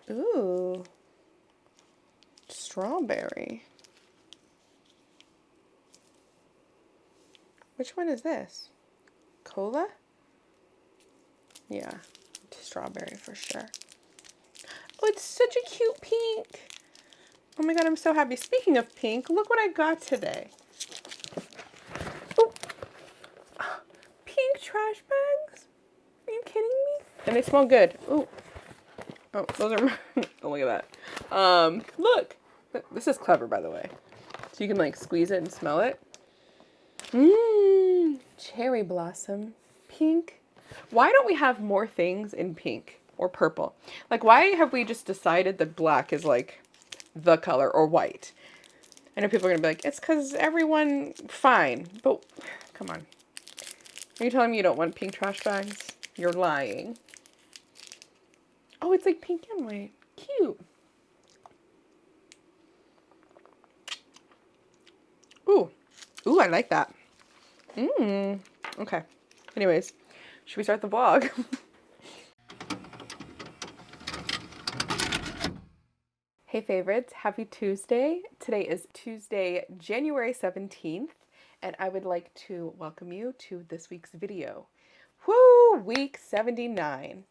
Ooh, strawberry. Which one is this? Cola? Yeah, strawberry for sure. Oh, it's such a cute pink. Oh my god, I'm so happy. Speaking of pink, look what I got today. Oh, pink trash bags? Are you kidding me? And they smell good. Ooh. Oh, those are, oh, look at that. Look. This is clever, by the way. So you can like squeeze it and smell it. Mmm, cherry blossom, pink. Why don't we have more things in pink or purple? Like, why have we just decided that black is like the color, or white? I know people are gonna be like, it's because everyone, fine, but come on. Are you telling me you don't want pink trash bags? You're lying. Oh, it's like pink and white. Cute. Ooh. Ooh, I like that. Mmm. Okay. Anyways, should we start the vlog? Hey favorites, happy Tuesday. Today is Tuesday, January 17th, and I would like to welcome you to this week's video. Woo! Week 79.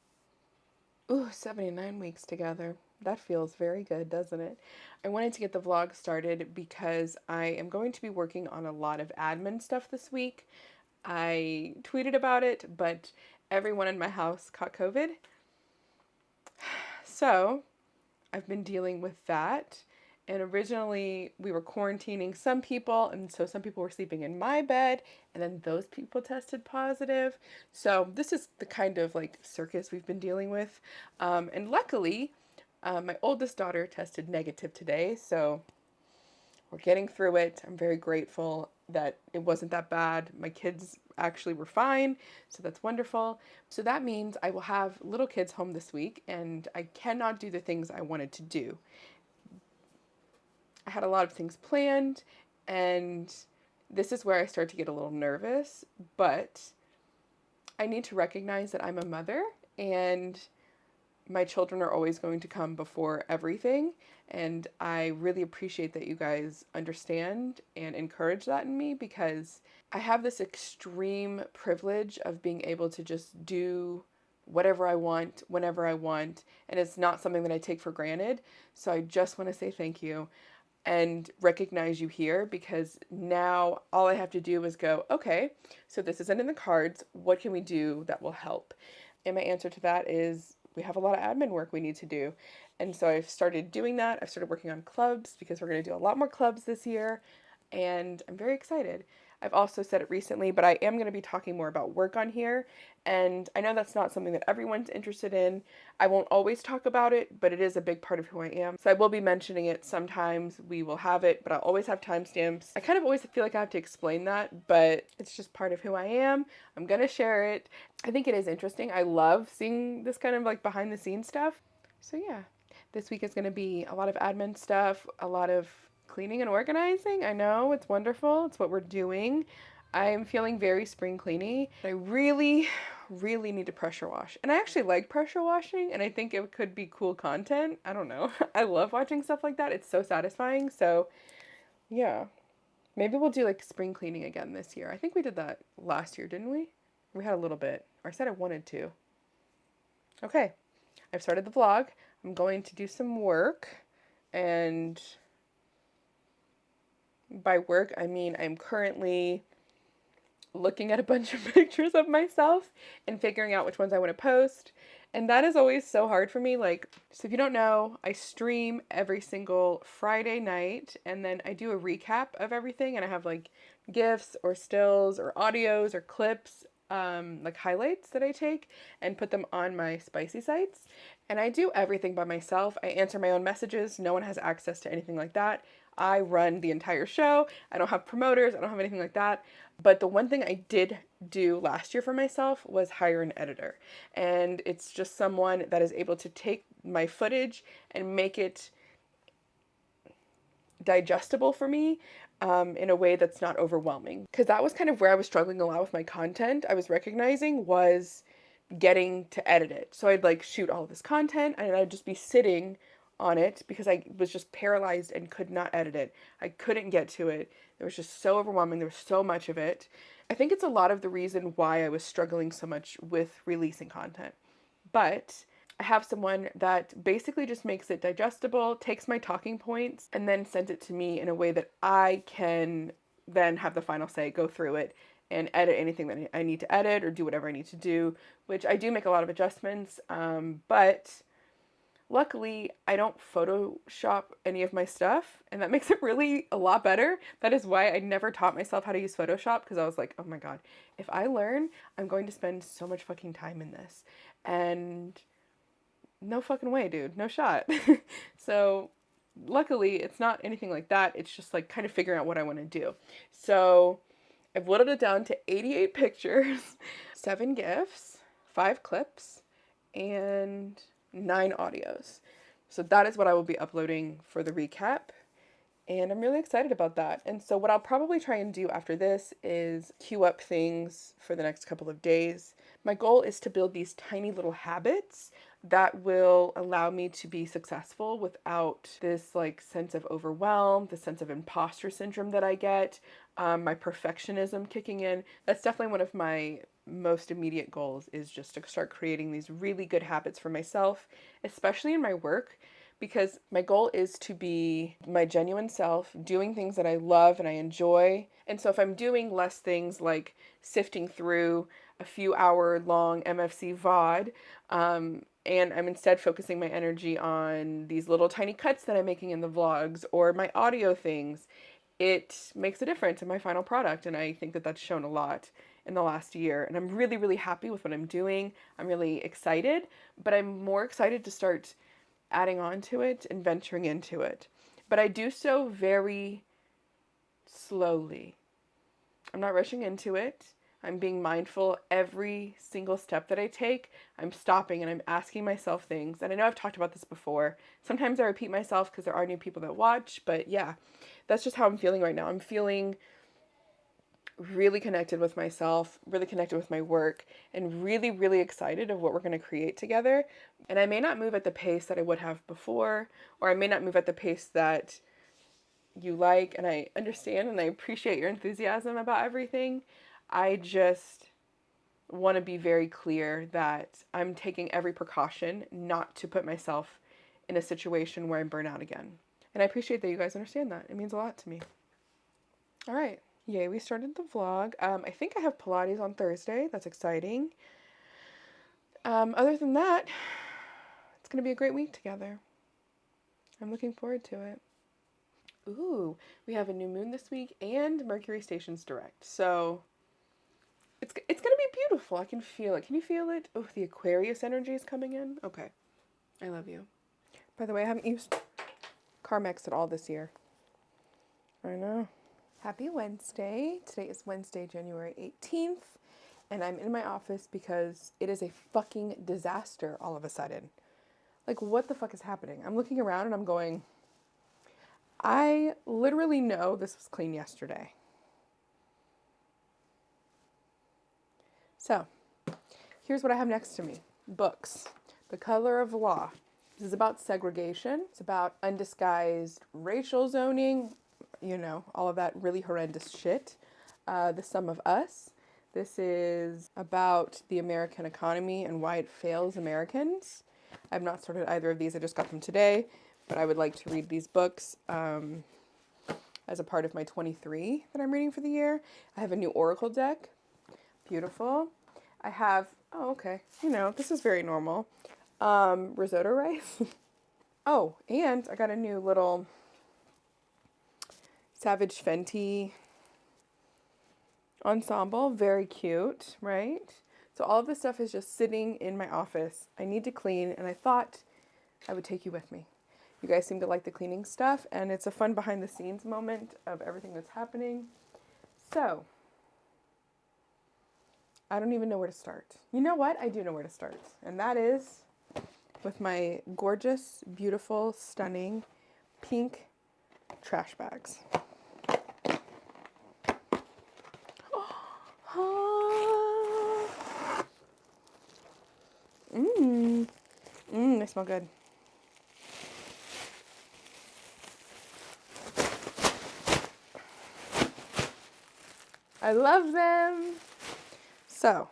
Ooh, 79 weeks together. That feels very good, doesn't it? I wanted to get the vlog started because I am going to be working on a lot of admin stuff this week. I tweeted about it, but everyone in my house caught COVID. So I've been dealing with that. And originally we were quarantining some people, and so some people were sleeping in my bed, and then those people tested positive. So this is the kind of like circus we've been dealing with. And luckily, my oldest daughter tested negative today, so we're getting through it. I'm very grateful that it wasn't that bad. My kids actually were fine, so that's wonderful. So that means I will have little kids home this week, and I cannot do the things I wanted to do. I had a lot of things planned, and this is where I start to get a little nervous, but I need to recognize that I'm a mother, and my children are always going to come before everything, and I really appreciate that you guys understand and encourage that in me, because I have this extreme privilege of being able to just do whatever I want, whenever I want, and it's not something that I take for granted. So I just want to say thank you and recognize you here, because now all I have to do is go, okay, so this isn't in the cards. What can we do that will help? And my answer to that is we have a lot of admin work we need to do. And so I've started doing that. I've started working on clubs because we're going to do a lot more clubs this year. And I'm very excited. I've also said it recently, but I am going to be talking more about work on here. And I know that's not something that everyone's interested in. I won't always talk about it, but it is a big part of who I am. So I will be mentioning it sometimes. We will have it, but I'll always have timestamps. I kind of always feel like I have to explain that, but it's just part of who I am. I'm going to share it. I think it is interesting. I love seeing this kind of like behind the scenes stuff. So yeah, this week is going to be a lot of admin stuff, a lot of cleaning and organizing. I know, it's wonderful. It's what we're doing. I'm feeling very spring cleany. I really, really need to pressure wash. And I actually like pressure washing, and I think it could be cool content. I don't know. I love watching stuff like that. It's so satisfying. So yeah, maybe we'll do like spring cleaning again this year. I think we did that last year, didn't we? We had a little bit. Or I said I wanted to. Okay, I've started the vlog. I'm going to do some work, and by work, I mean I'm currently looking at a bunch of pictures of myself and figuring out which ones I want to post. And that is always so hard for me. Like, so if you don't know, I stream every single Friday night, and then I do a recap of everything, and I have like GIFs or stills or audios or clips, like highlights that I take and put them on my spicy sites. And I do everything by myself. I answer my own messages. No one has access to anything like that. I run the entire show. I don't have promoters. I don't have anything like that. But the one thing I did do last year for myself was hire an editor. And it's just someone that is able to take my footage and make it digestible for me, in a way that's not overwhelming. Because that was kind of where I was struggling a lot with my content. I was recognizing was getting to edit it. So I'd like shoot all this content and I'd just be sitting on it because I was just paralyzed and could not edit it. I couldn't get to it. It was just so overwhelming. There was so much of it. I think it's a lot of the reason why I was struggling so much with releasing content. But I have someone that basically just makes it digestible, takes my talking points, and then sends it to me in a way that I can then have the final say, go through it, and edit anything that I need to edit or do whatever I need to do, which I do make a lot of adjustments, but luckily I don't Photoshop any of my stuff, and that makes it really a lot better. That is why I never taught myself how to use Photoshop, because I was like, oh my god, if I learn, I'm going to spend so much fucking time in this. And no fucking way, dude. No shot. So luckily it's not anything like that. It's just like kind of figuring out what I want to do. So I've whittled it down to 88 pictures, 7 GIFs, 5 clips, and 9 audios. So that is what I will be uploading for the recap. And I'm really excited about that. And so what I'll probably try and do after this is queue up things for the next couple of days. My goal is to build these tiny little habits that will allow me to be successful without this like sense of overwhelm, the sense of imposter syndrome that I get, my perfectionism kicking in. That's definitely one of my most immediate goals, is just to start creating these really good habits for myself, especially in my work, because my goal is to be my genuine self, doing things that I love and I enjoy. And so if I'm doing less things like sifting through a few hour long MFC VOD, and I'm instead focusing my energy on these little tiny cuts that I'm making in the vlogs or my audio things, it makes a difference in my final product. And I think that that's shown a lot in the last year. And I'm really, really happy with what I'm doing. I'm really excited, but I'm more excited to start adding on to it and venturing into it. But I do so very slowly. I'm not rushing into it. I'm being mindful every single step that I take. I'm stopping and I'm asking myself things. And I know I've talked about this before. Sometimes I repeat myself because there are new people that watch, but yeah, that's just how I'm feeling right now. I'm feeling really connected with myself, really connected with my work, and really, really excited of what we're going to create together. And I may not move at the pace that I would have before, or I may not move at the pace that you like, and I understand and I appreciate your enthusiasm about everything. I just want to be very clear that I'm taking every precaution not to put myself in a situation where I burn out again. And I appreciate that you guys understand that. It means a lot to me. All right. Yay, we started the vlog. I think I have Pilates on Thursday. That's exciting. Other than that, it's going to be a great week together. I'm looking forward to it. Ooh, we have a new moon this week and Mercury stations direct. So it's going to be beautiful. I can feel it. Can you feel it? Oh, the Aquarius energy is coming in. Okay. I love you. By the way, I haven't used Carmex at all this year. I know. Happy Wednesday. Today is Wednesday, January 18th, and I'm in my office because it is a fucking disaster all of a sudden. Like, what the fuck is happening? I'm looking around and I'm going, I literally know this was clean yesterday. So, here's what I have next to me. Books. The Color of Law. This is about segregation. It's about undisguised racial zoning, you know, all of that really horrendous shit. The Sum of Us. This is about the American economy and why it fails Americans. I've not started either of these. I just got them today, but I would like to read these books as a part of my 23 that I'm reading for the year. I have a new Oracle deck. Beautiful. I have, oh, okay. You know, this is very normal. Risotto rice. Oh, and I got a new little Savage Fenty ensemble. Very cute, right? So all of this stuff is just sitting in my office. I need to clean, and I thought I would take you with me. You guys seem to like the cleaning stuff, and it's a fun behind the scenes moment of everything that's happening. So, I don't even know where to start. You know what? I do know where to start, and that is with my gorgeous, beautiful, stunning pink trash bags. They smell good. I love them. So,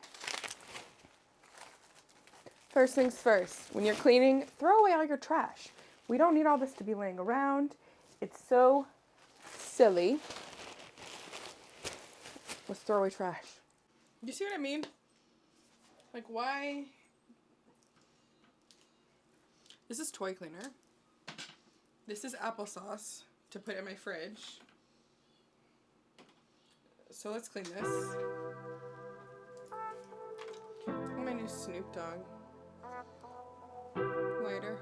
first things first, when you're cleaning, throw away all your trash. We don't need all this to be laying around. It's so silly. Let's throw away trash. You see what I mean? Like, why? This is toy cleaner. This is applesauce to put in my fridge. So let's clean this. My new Snoop Dogg lighter.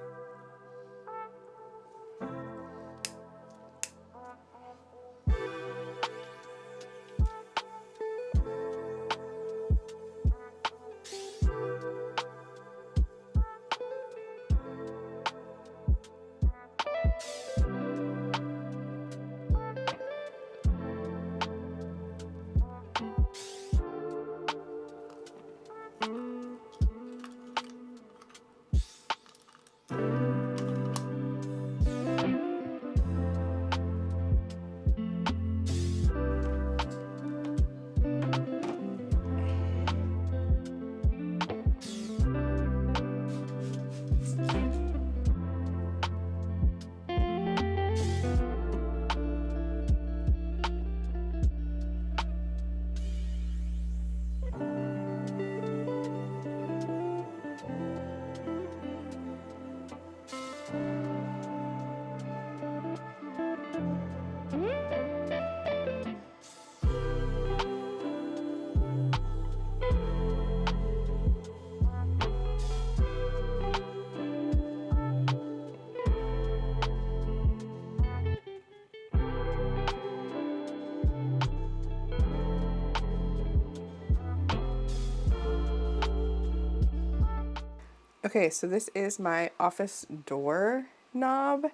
Okay, so this is my office door knob,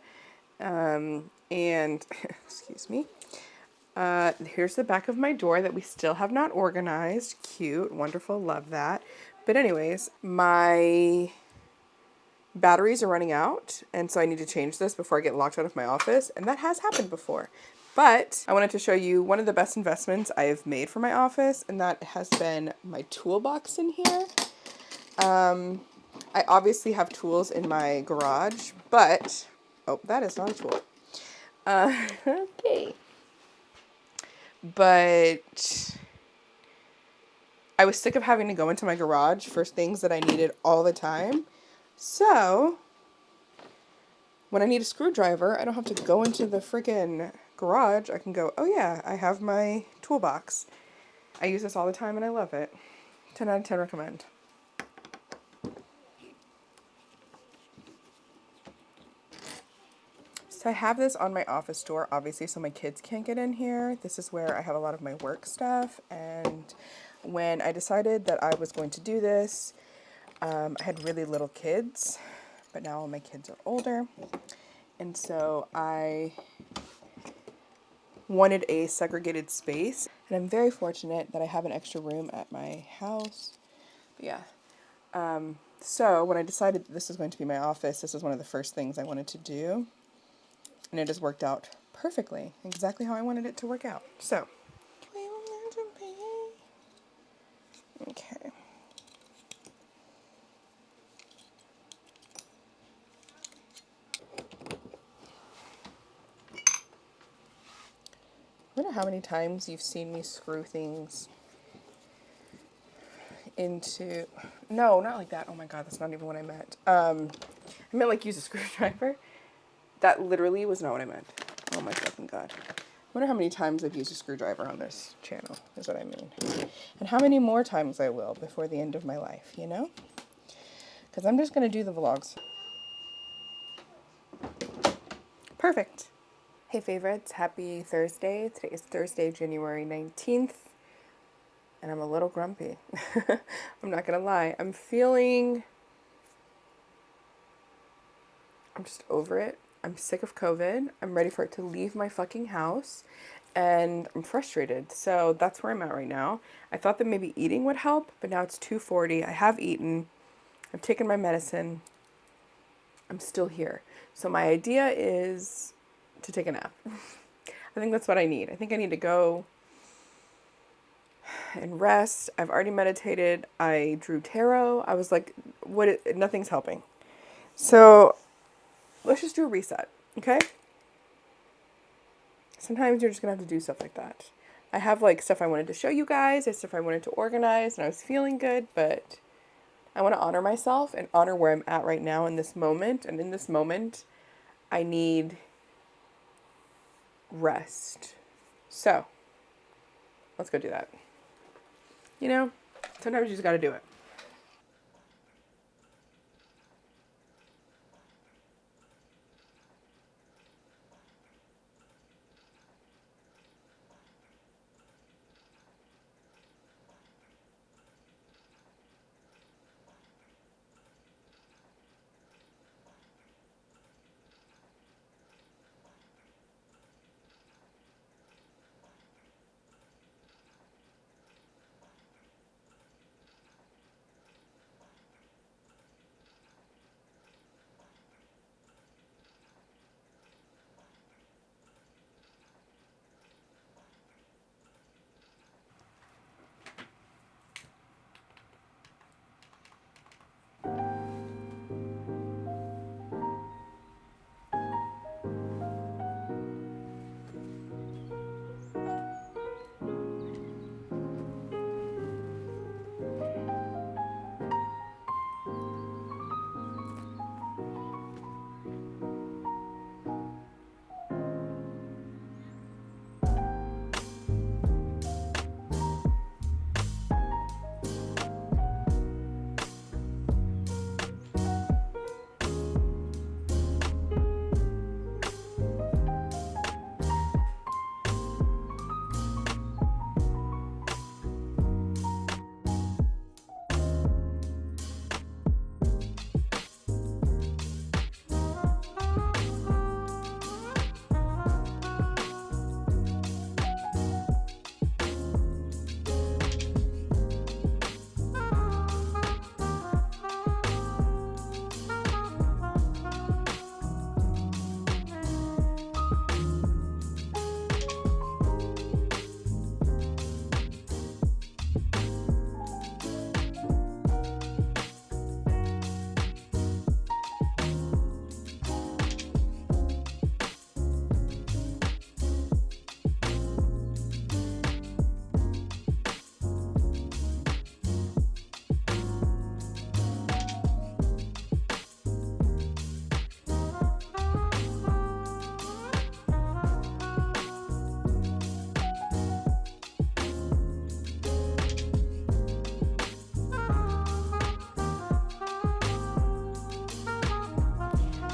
and excuse me. Here's the back of my door that we still have not organized. Cute, wonderful, love that. But anyways, my batteries are running out, and so I need to change this before I get locked out of my office, and that has happened before. But I wanted to show you one of the best investments I have made for my office, and that has been my toolbox in here. I obviously have tools in my garage, but, oh, that is not a tool. Okay. But I was sick of having to go into my garage for things that I needed all the time. So, when I need a screwdriver, I don't have to go into the freaking garage. I can go, oh yeah, I have my toolbox. I use this all the time and I love it. 10 out of 10 recommend. So I have this on my office door, obviously, so my kids can't get in here. This is where I have a lot of my work stuff. And when I decided that I was going to do this, I had really little kids, but now all my kids are older. And so I wanted a segregated space. And I'm very fortunate that I have an extra room at my house. But yeah. So when I decided that this was going to be my office, this was one of the first things I wanted to do. And it has worked out perfectly, exactly how I wanted it to work out. So, okay. I wonder how many times you've seen me screw things into, no, not like that. Oh my God, that's not even what I meant. I meant like use a screwdriver. That literally was not what I meant. Oh my fucking God. I wonder how many times I've used a screwdriver on this channel, is what I mean. And how many more times I will before the end of my life, you know? Because I'm just going to do the vlogs. Perfect. Hey favorites, happy Thursday. Today is Thursday, January 19th. And I'm a little grumpy. I'm not going to lie. I'm just over it. I'm sick of COVID. I'm ready for it to leave my fucking house. And I'm frustrated. So that's where I'm at right now. I thought that maybe eating would help, but now it's 2:40. I have eaten. I've taken my medicine. I'm still here. So my idea is to take a nap. I think that's what I need. I think I need to go and rest. I've already meditated. I drew tarot. I was like, nothing's helping. So let's just do a reset, okay? Sometimes you're just gonna have to do stuff like that. I have like stuff I wanted to show you guys, there's stuff I wanted to organize, and I was feeling good, but I want to honor myself and honor where I'm at right now in this moment. And in this moment, I need rest. So let's go do that. You know, sometimes you just gotta do it.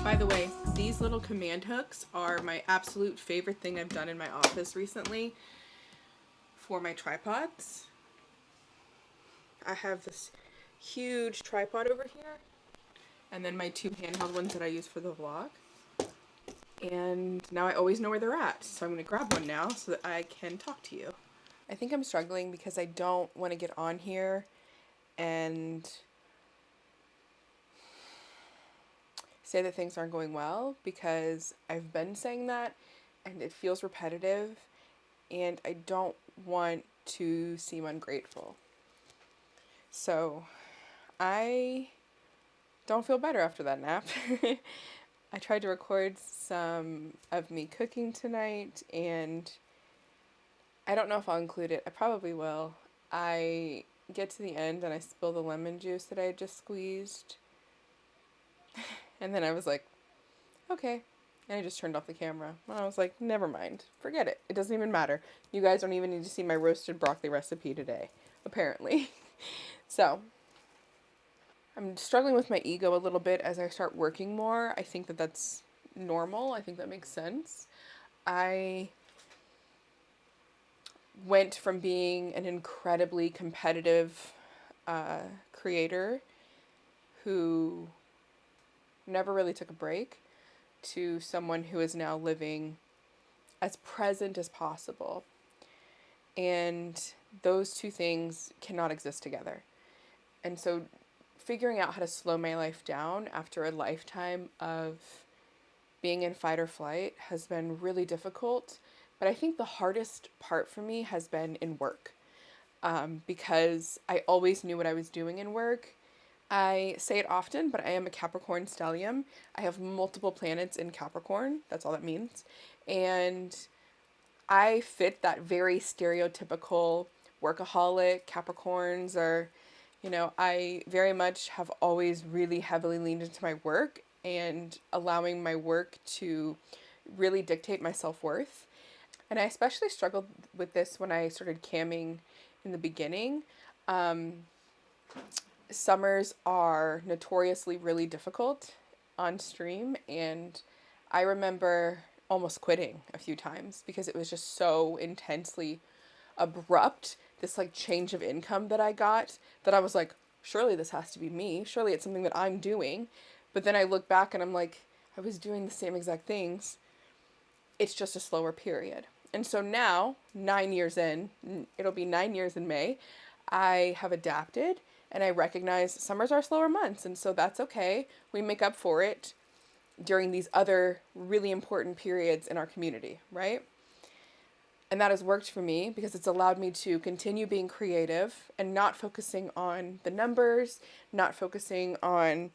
By the way, these little command hooks are my absolute favorite thing I've done in my office recently for my tripods. I have this huge tripod over here, and then my two handheld ones that I use for the vlog. And now I always know where they're at, so I'm going to grab one now so that I can talk to you. I think I'm struggling because I don't want to get on here and say that things aren't going well, because I've been saying that and it feels repetitive, and I don't want to seem ungrateful. So I don't feel better after that nap. I tried to record some of me cooking tonight, and I don't know if I'll include it. I probably will. I get to the end and I spill the lemon juice that I had just squeezed. And then I was like, okay. And I just turned off the camera. And I was like, never mind. Forget it. It doesn't even matter. You guys don't even need to see my roasted broccoli recipe today, apparently. So I'm struggling with my ego a little bit as I start working more. I think that that's normal. I think that makes sense. I went from being an incredibly competitive creator who never really took a break to someone who is now living as present as possible. And those two things cannot exist together. And so figuring out how to slow my life down after a lifetime of being in fight or flight has been really difficult. But I think the hardest part for me has been in work, because I always knew what I was doing in work. I say it often, but I am a Capricorn stellium. I have multiple planets in Capricorn. That's all that means. And I fit that very stereotypical workaholic. Capricorns are, I very much have always really heavily leaned into my work and allowing my work to really dictate my self-worth. And I especially struggled with this when I started camming in the beginning. Um, Summers are notoriously really difficult on stream, and I remember almost quitting a few times because it was just so intensely abrupt, this like change of income that I got, that I was like, surely this has to be me. Surely it's something that I'm doing. But then I look back and I'm like, I was doing the same exact things. It's just a slower period. And so now, 9 years in, it'll be 9 years in May, I have adapted and I recognize summers are slower months. And so that's okay. We make up for it during these other really important periods in our community, right? And that has worked for me because it's allowed me to continue being creative and not focusing on the numbers, not focusing on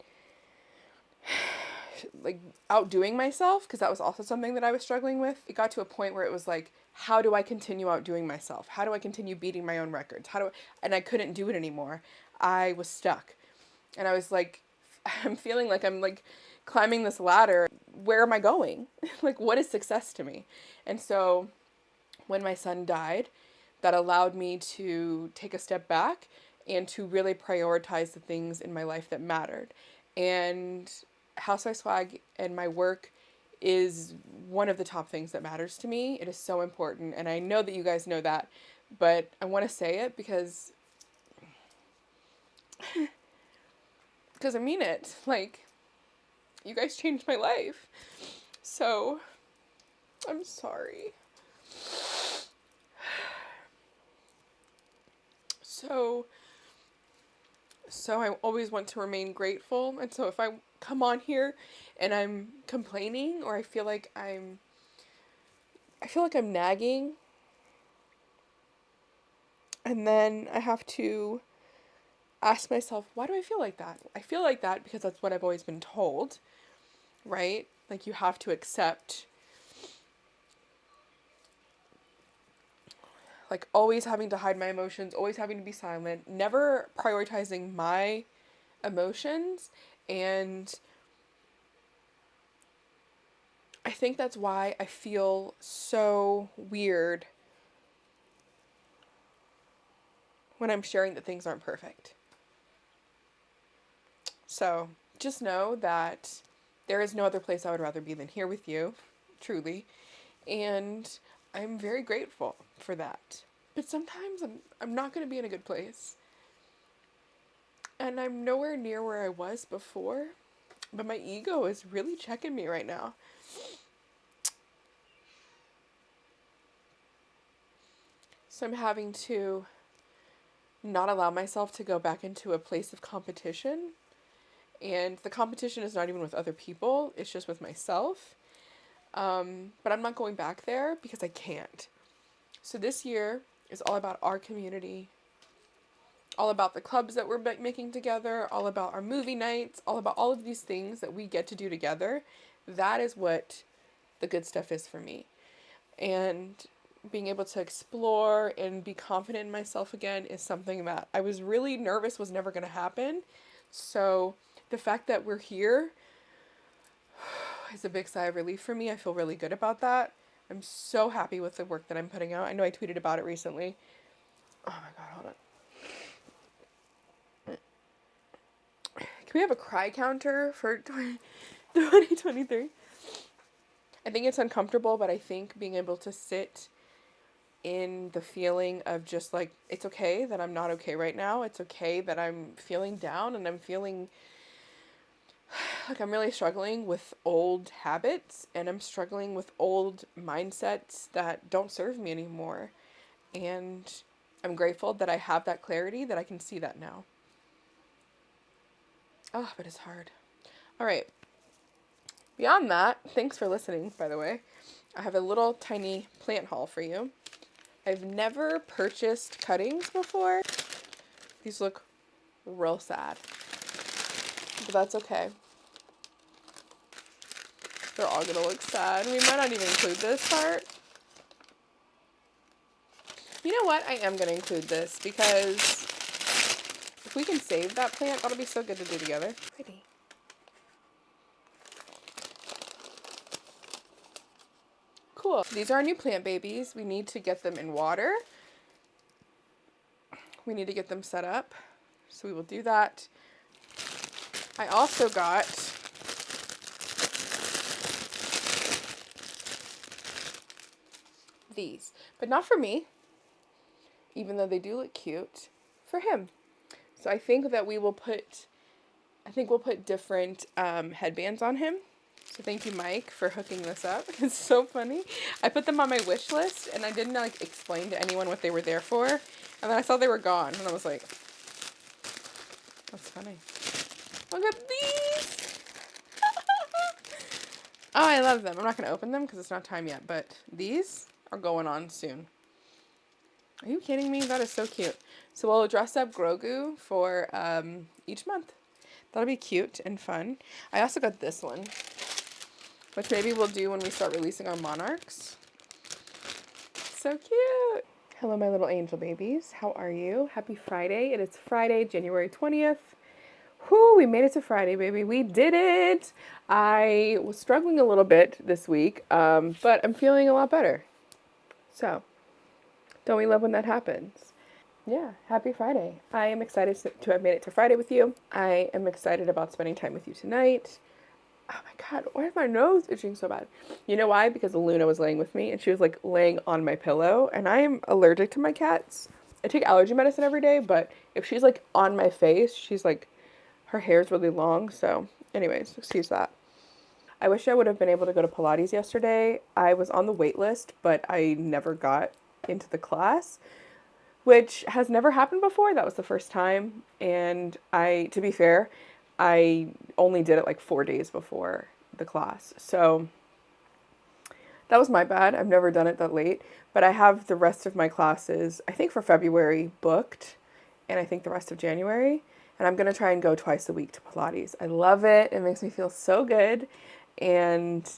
like outdoing myself, because that was also something that I was struggling with. It got to a point where it was like, how do I continue outdoing myself? How do I continue beating my own records? And I couldn't do it anymore. I was stuck. And I was like, I'm feeling like I'm like climbing this ladder. Where am I going? Like, what is success to me? And so when my son died, that allowed me to take a step back and to really prioritize the things in my life that mattered. And Housewife Swag and my work is one of the top things that matters to me. It is so important, and I know that you guys know that, but I want to say it because I mean it. Like, you guys changed my life. So, I'm sorry. So I always want to remain grateful. And so if I come on here and I'm complaining, or I feel like I'm nagging, and then I have to ask myself, why do I feel like that? I feel like that because that's what I've always been told, right? Like, you have to accept, like, always having to hide my emotions, always having to be silent, never prioritizing my emotions. And I think that's why I feel so weird when I'm sharing that things aren't perfect. So just know that there is no other place I would rather be than here with you, truly. And I'm very grateful for that. But sometimes I'm not going to be in a good place. And I'm nowhere near where I was before. But my ego is really checking me right now. So I'm having to not allow myself to go back into a place of competition. And the competition is not even with other people, it's just with myself. But I'm not going back there because I can't. So this year is all about our community, all about the clubs that we're making together, all about our movie nights, all about all of these things that we get to do together. That is what the good stuff is for me. And being able to explore and be confident in myself again is something that I was really nervous was never going to happen. So the fact that we're here is a big sigh of relief for me. I feel really good about that. I'm so happy with the work that I'm putting out. I know I tweeted about it recently. Oh my god, hold on. Can we have a cry counter for 2023? I think it's uncomfortable, but I think being able to sit in the feeling of just like, it's okay that I'm not okay right now. It's okay that I'm feeling down and I'm feeling like I'm really struggling with old habits and I'm struggling with old mindsets that don't serve me anymore. And I'm grateful that I have that clarity, that I can see that now. Oh, but it's hard. All right. Beyond that, thanks for listening, by the way. I have a little tiny plant haul for you. I've never purchased cuttings before. These look real sad, but that's okay. They're all gonna look sad. We might not even include this part. You know what? I am gonna include this because if we can save that plant, that'll be so good to do together. Pretty. Cool. These are our new plant babies. We need to get them in water. We need to get them set up. So we will do that. I also got these, but not for me, even though they do look cute, for him. So I think that we'll put different headbands on him. So thank you, Mike, for hooking this up. It's so funny. I put them on my wish list, and I didn't like explain to anyone what they were there for. And then I saw they were gone, and I was like, that's funny. Look at these! Oh, I love them. I'm not going to open them because it's not time yet, but these are going on soon. Are you kidding me? That is so cute. So we'll dress up Grogu for each month. That'll be cute and fun. I also got this one, which maybe we'll do when we start releasing our monarchs. So cute. Hello, my little angel babies. How are you? Happy Friday. It is Friday, January 20th. Whoo, we made it to Friday, baby. We did it. I was struggling a little bit this week, but I'm feeling a lot better. So, don't we love when that happens? Yeah, happy Friday. I am excited to have made it to Friday with you. I am excited about spending time with you tonight. Oh my God, why is my nose itching so bad? You know why? Because Luna was laying with me and she was like laying on my pillow, and I am allergic to my cats. I take allergy medicine every day, but if she's like on my face, she's like, her hair's really long. So anyways, excuse that. I wish I would have been able to go to Pilates yesterday. I was on the wait list, but I never got into the class, which has never happened before. That was the first time. And to be fair, I only did it like 4 days before the class. So that was my bad. I've never done it that late, but I have the rest of my classes, I think for February booked, and I think the rest of January. And I'm going to try and go twice a week to Pilates. I love it. It makes me feel so good. And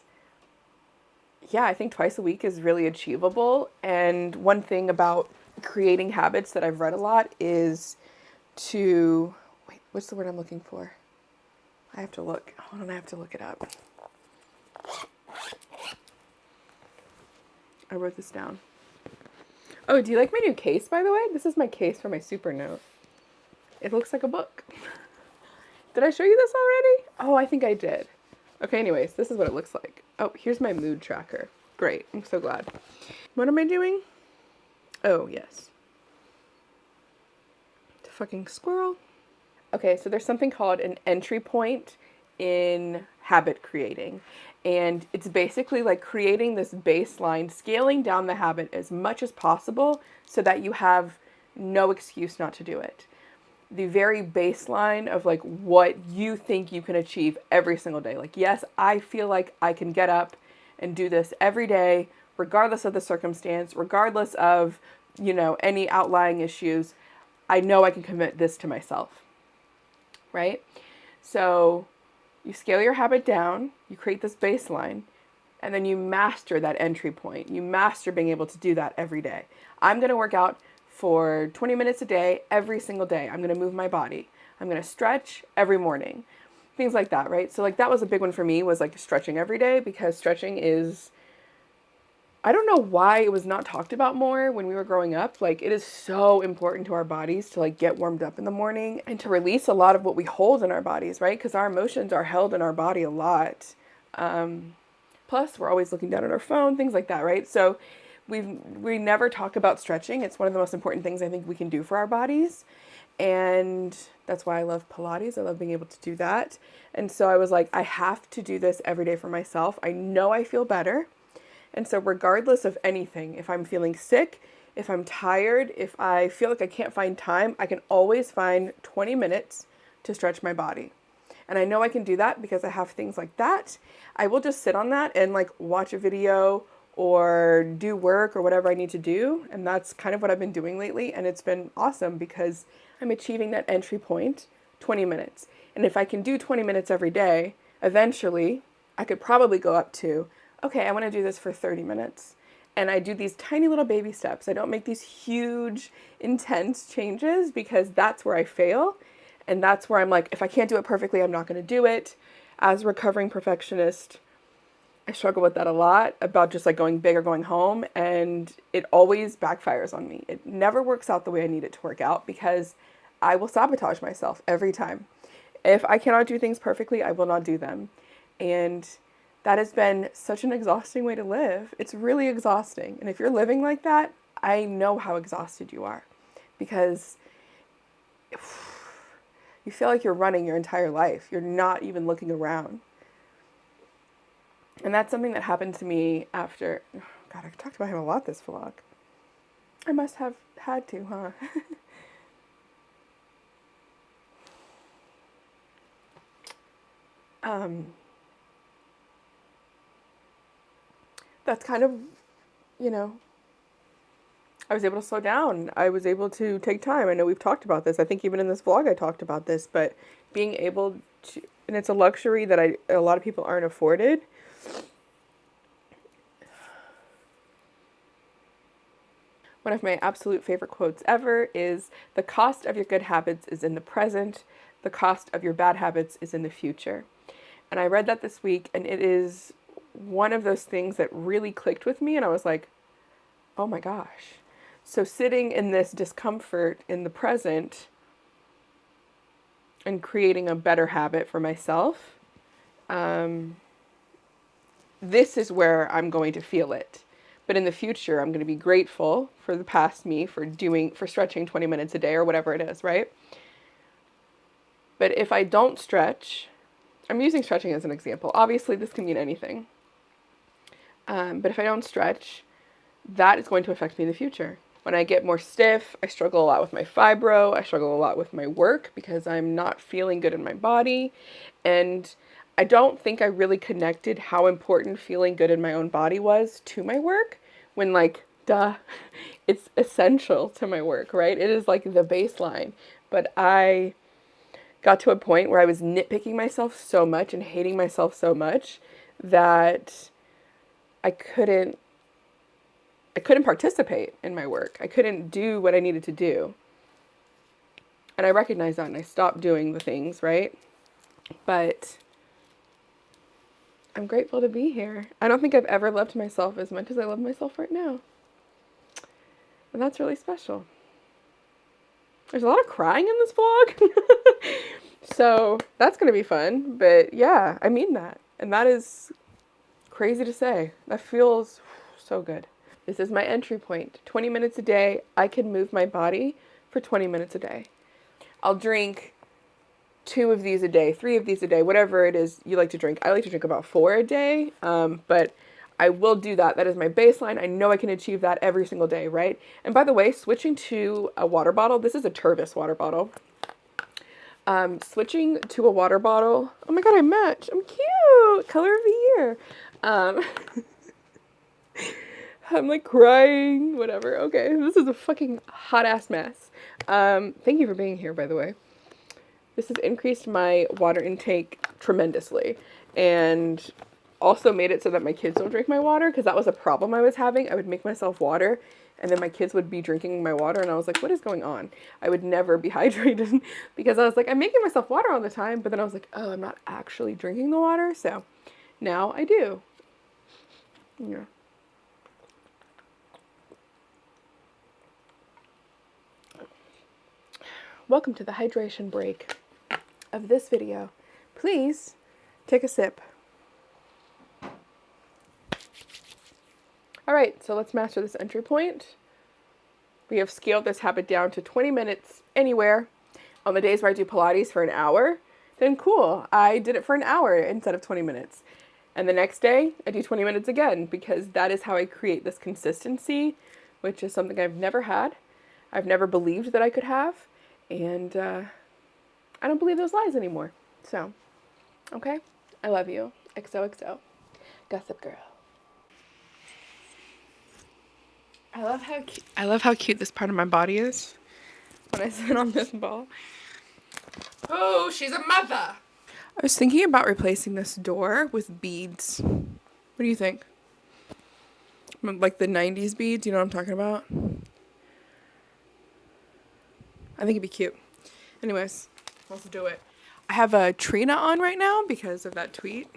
yeah, I think twice a week is really achievable. And one thing about creating habits that I've read a lot is wait, what's the word I'm looking for? I have to look. Hold on, I have to look it up. I wrote this down. Oh, do you like my new case, by the way? This is my case for my super note. It looks like a book. Did I show you this already? Oh, I think I did. Okay, anyways, this is what it looks like. Oh, here's my mood tracker. Great, I'm so glad. What am I doing? Oh, yes. The fucking squirrel. Okay, so there's something called an entry point in habit creating. And it's basically like creating this baseline, scaling down the habit as much as possible so that you have no excuse not to do it. The very baseline of like what you think you can achieve every single day. Like, yes, I feel like I can get up and do this every day, regardless of the circumstance, regardless of, any outlying issues. I know I can commit this to myself, right? So you scale your habit down, you create this baseline, and then you master that entry point. You master being able to do that every day. I'm going to work out for 20 minutes a day, every single day. I'm going to move my body. I'm going to stretch every morning. Things like that, right? So like that was a big one for me, was like stretching every day, because stretching is, I don't know why it was not talked about more when we were growing up. Like, it is so important to our bodies to like get warmed up in the morning and to release a lot of what we hold in our bodies, right? Because our emotions are held in our body a lot. Plus, we're always looking down at our phone, things like that, right? So we never talk about stretching. It's one of the most important things I think we can do for our bodies. And that's why I love Pilates. I love being able to do that. And so I was like, I have to do this every day for myself. I know I feel better. And so regardless of anything, if I'm feeling sick, if I'm tired, if I feel like I can't find time, I can always find 20 minutes to stretch my body. And I know I can do that because I have things like that. I will just sit on that and like watch a video or do work or whatever I need to do. And that's kind of what I've been doing lately. And it's been awesome because I'm achieving that entry point, 20 minutes. And if I can do 20 minutes every day, eventually I could probably go up to, okay, I want to do this for 30 minutes. And I do these tiny little baby steps. I don't make these huge, intense changes because that's where I fail. And that's where I'm like, if I can't do it perfectly, I'm not going to do it. As a recovering perfectionist, I struggle with that a lot about just like going big or going home. And it always backfires on me. It never works out the way I need it to work out because I will sabotage myself every time. If I cannot do things perfectly, I will not do them. And that has been such an exhausting way to live. It's really exhausting. And if you're living like that, I know how exhausted you are because you feel like you're running your entire life. You're not even looking around. And that's something that happened to me after, oh God, I've talked about him a lot this vlog. I must have had to, huh? That's kind of, you know, I was able to slow down. I was able to take time. I know we've talked about this. I think even in this vlog I talked about this, but being able to, and it's a luxury that a lot of people aren't afforded. One of my absolute favorite quotes ever is, "The cost of your good habits is in the present. The cost of your bad habits is in the future." And I read that this week, and it is one of those things that really clicked with me. And I was like, oh my gosh. So sitting in this discomfort in the present and creating a better habit for myself, this is where I'm going to feel it. But in the future, I'm going to be grateful for the past me for stretching 20 minutes a day or whatever it is, right? But if I don't stretch, I'm using stretching as an example. Obviously, this can mean anything. But if I don't stretch, that is going to affect me in the future. When I get more stiff, I struggle a lot with my fibro. I struggle a lot with my work because I'm not feeling good in my body. And I don't think I really connected how important feeling good in my own body was to my work when, like, duh, it's essential to my work, right? It is like the baseline. But I got to a point where I was nitpicking myself so much and hating myself so much that I couldn't participate in my work. I couldn't do what I needed to do. And I recognized that and I stopped doing the things, right? But I'm grateful to be here. I don't think I've ever loved myself as much as I love myself right now. And that's really special. There's a lot of crying in this vlog. So that's going to be fun. But yeah, I mean that. And that is crazy to say. That feels so good. This is my entry point. 20 minutes a day. I can move my body for 20 minutes a day. I'll drink 2 of these a day, 3 of these a day, whatever it is you like to drink. I like to drink about 4 a day, but I will do that. That is my baseline. I know I can achieve that every single day, right? And by the way, switching to a water bottle, this is a Tervis water bottle. Switching to a water bottle, oh my God, I match. I'm cute. Color of the year. I'm like crying, whatever. Okay, this is a fucking hot ass mess. Thank you for being here, by the way. This has increased my water intake tremendously and also made it so that my kids don't drink my water because that was a problem I was having. I would make myself water and then my kids would be drinking my water and I was like, what is going on? I would never be hydrated because I was like, I'm making myself water all the time, but then I was like, oh, I'm not actually drinking the water. So now I do. Yeah. Welcome to the hydration break of this video. Please take a sip. All right, so let's master this entry point. We have scaled this habit down to 20 minutes anywhere. On the days where I do Pilates for an hour, then cool. I did it for an hour instead of 20 minutes. And the next day, I do 20 minutes again because that is how I create this consistency, which is something I've never had. I've never believed that I could have. And I don't believe those lies anymore. So Okay? I love you. XOXO. Gossip girl. I love how cute this part of my body is when I sit on this ball. Oh, she's a mother. I was thinking about replacing this door with beads. What do you think? Like the 90s beads, you know what I'm talking about? I think it'd be cute. Anyways, let's do it. I have a Trina on right now because of that tweet.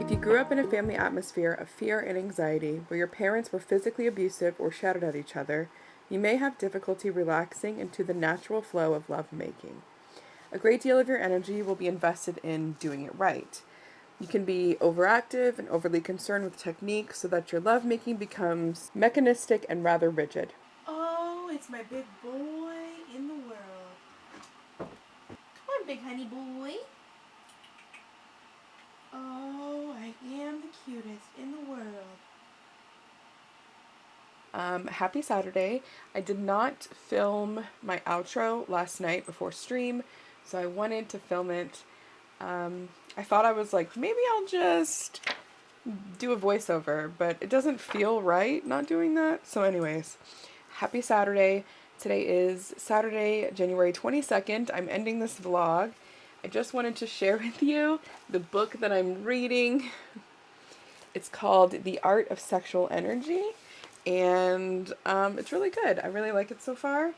If you grew up in a family atmosphere of fear and anxiety, where your parents were physically abusive or shouted at each other, you may have difficulty relaxing into the natural flow of lovemaking. A great deal of your energy will be invested in doing it right. You can be overactive and overly concerned with technique so that your lovemaking becomes mechanistic and rather rigid. Oh, it's my big boy in the world. Come on, big honey boy. Oh, I am the cutest in the world. Happy Saturday. I did not film my outro last night before stream, so I wanted to film it. I thought I was like, maybe I'll just do a voiceover, but it doesn't feel right not doing that. So anyways, happy Saturday. Today is Saturday, January 22nd. I'm ending this vlog. I just wanted to share with you the book that I'm reading. It's called The Art of Sexual Energy, and it's really good. I really like it so far.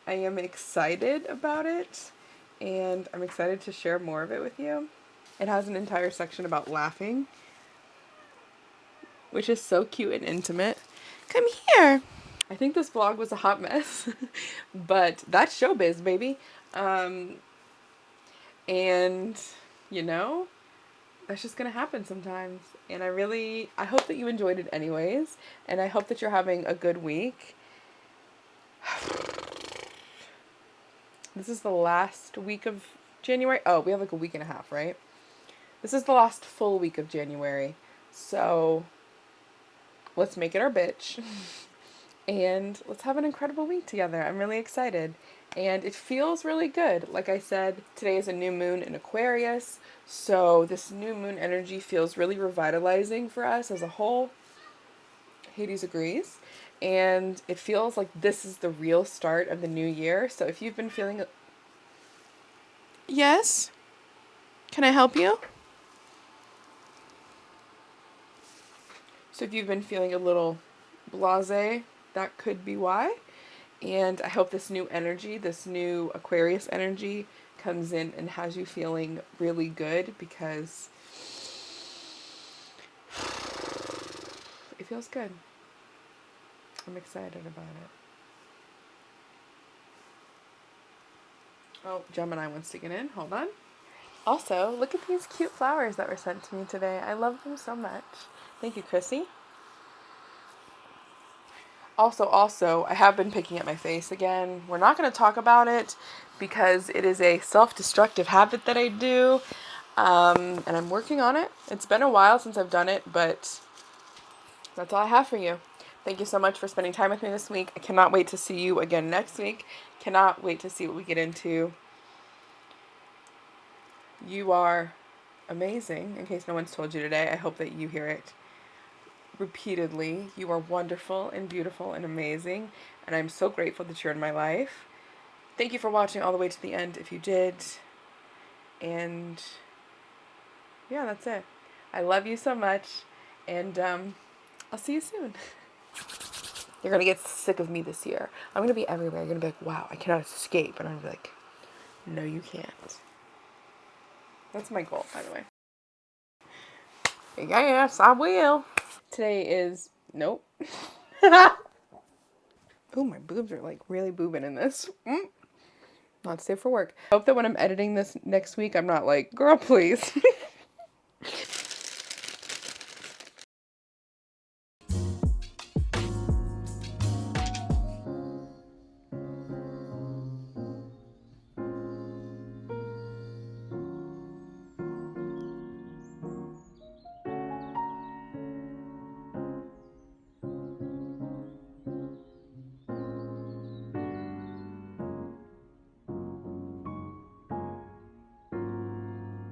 I am excited about it, and I'm excited to share more of it with you. It has an entire section about laughing, which is so cute and intimate. Come here! I think this vlog was a hot mess, but that's showbiz, baby. And, you know, that's just gonna happen sometimes. And I hope that you enjoyed it anyways, and I hope that you're having a good week. This is the last week of January. Oh, we have like a week and a half, right? This is the last full week of January. So let's make it our bitch. And let's have an incredible week together. I'm really excited. And it feels really good. Like I said, today is a new moon in Aquarius. So this new moon energy feels really revitalizing for us as a whole. Hades agrees. And it feels like this is the real start of the new year. So if you've been feeling... Yes? Can I help you? So if you've been feeling a little blasé, that could be why. And I hope this new energy, this new Aquarius energy, comes in and has you feeling really good, because it feels good. I'm excited about it. Oh, Gemini wants to get in. Hold on. Also, look at these cute flowers that were sent to me today. I love them so much. Thank you, Chrissy. Also, I have been picking at my face again. We're not going to talk about it because it is a self-destructive habit that I do, and I'm working on it. It's been a while since I've done it, but that's all I have for you. Thank you so much for spending time with me this week. I cannot wait to see you again next week. Cannot wait to see what we get into. You are amazing, in case no one's told you today. I hope that you hear it repeatedly. You are wonderful and beautiful and amazing, and I'm so grateful that you're in my life. Thank you for watching all the way to the end if you did. And yeah, that's it. I love you so much, and I'll see you soon. You're gonna get sick of me this year. I'm gonna be everywhere. You're gonna be like, wow, I cannot escape. And I'm gonna be like, no, you can't. That's my goal, by the way. Yes, I will. Today is... Nope. Oh, my boobs are like really boobing in this. Not safe for work. I hope that when I'm editing this next week, I'm not like, girl, please.